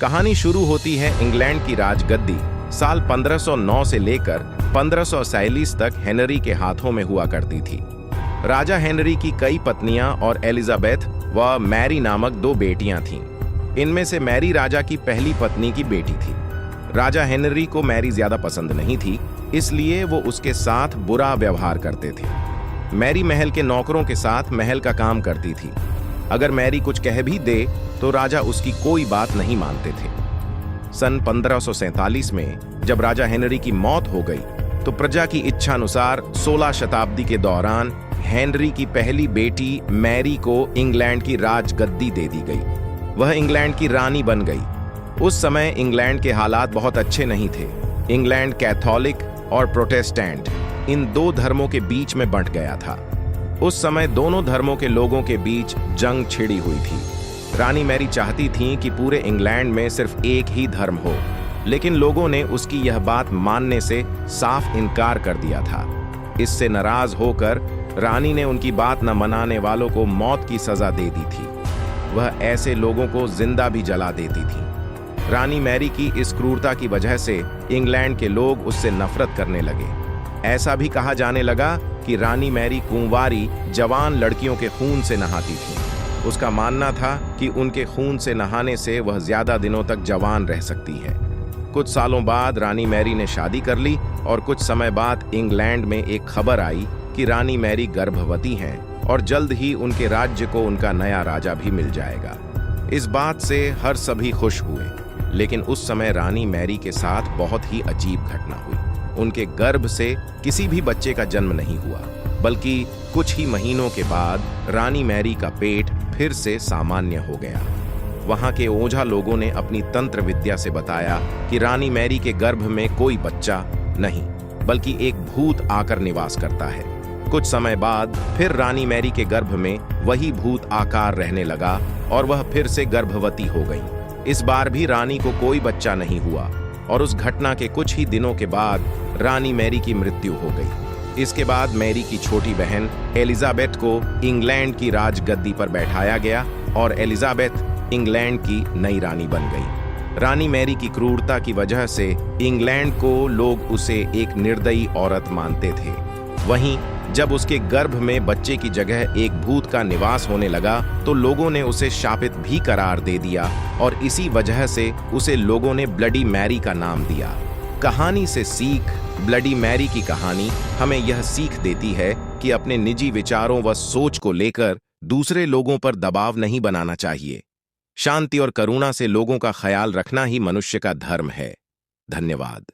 कहानी शुरू होती है इंग्लैंड की राजगद्दी साल 1509 से लेकर 1547 तक हेनरी के हाथों में हुआ करती थी। राजा हेनरी की कई पत्नियां और एलिजाबेथ व मैरी नामक दो बेटियां थीं। इनमें से मैरी राजा की पहली पत्नी की बेटी थी। राजा हेनरी को मैरी ज्यादा पसंद नहीं थी, इसलिए वो उसके साथ बुरा व्यवहार करते थे। मैरी महल के नौकरों के साथ महल का काम करती थी। अगर मैरी कुछ कह भी दे तो राजा उसकी कोई बात नहीं मानते थे। सन 1547 में जब राजा हेनरी की मौत हो गई तो प्रजा की इच्छानुसार 16 शताब्दी के दौरान हेनरी की पहली बेटी मैरी को इंग्लैंड की राजगद्दी दे दी गई। वह इंग्लैंड की रानी बन गई। उस समय इंग्लैंड के हालात बहुत अच्छे नहीं थे। इंग्लैंड कैथोलिक और प्रोटेस्टेंट इन दो धर्मों के बीच में बंट गया था। उस समय दोनों धर्मों के लोगों के बीच जंग छिड़ी हुई थी। रानी मैरी चाहती थीं कि पूरे इंग्लैंड में सिर्फ एक ही धर्म हो, लेकिन लोगों ने उसकी यह बात मानने से साफ इनकार कर दिया था। इससे नाराज होकर रानी ने उनकी बात न मनाने वालों को मौत की सजा दे दी थी। वह ऐसे लोगों को जिंदा भी जला देती थी। रानी मैरी की इस क्रूरता की वजह से इंग्लैंड के लोग उससे नफरत करने लगे। ऐसा भी कहा जाने लगा कि रानी मैरी कुंवारी जवान लड़कियों के खून से नहाती थी। उसका मानना था कि उनके खून से नहाने से वह ज्यादा दिनों तक जवान रह सकती है। कुछ सालों बाद रानी मैरी ने शादी कर ली और कुछ समय बाद इंग्लैंड में एक खबर आई कि रानी मैरी गर्भवती हैं और जल्द ही उनके राज्य को उनका नया राजा भी मिल जाएगा। इस बात से हर सभी खुश हुए, लेकिन उस समय रानी मैरी के साथ बहुत ही अजीब घटना हुई। उनके गर्भ से किसी भी बच्चे का जन्म नहीं हुआ, बल्कि कुछ ही महीनों के बाद रानी मैरी का पेट फिर से सामान्य हो गया। वहां के ओझा लोगों ने अपनी तंत्र विद्या से बताया कि रानी मैरी के गर्भ में कोई बच्चा नहीं, बल्कि एक भूत आकर निवास करता है। कुछ समय बाद फिर रानी मैरी के गर्भ में वही भूत आकार रहने लगा और वह फिर से गर्भवती हो गई। इस बार भी रानी को कोई बच्चा नहीं हुआ और उस घटना के कुछ ही दिनों के बाद रानी मैरी की मृत्यु हो गई। इसके बाद मैरी की छोटी बहन एलिजाबेथ को इंग्लैंड की राजगद्दी पर बैठाया गया और एलिजाबेथ इंग्लैंड की नई रानी बन गई। रानी मैरी की क्रूरता की वजह से इंग्लैंड को लोग उसे एक निर्दयी औरत मानते थे। वहीं जब उसके गर्भ में बच्चे की जगह एक भूत का निवास होने लगा तो लोगों ने उसे शापित भी करार दे दिया और इसी वजह से उसे लोगों ने ब्लडी मैरी का नाम दिया। कहानी से सीख। ब्लडी मैरी की कहानी हमें यह सीख देती है कि अपने निजी विचारों व सोच को लेकर दूसरे लोगों पर दबाव नहीं बनाना चाहिए। शांति और करुणा से लोगों का ख्याल रखना ही मनुष्य का धर्म है। धन्यवाद।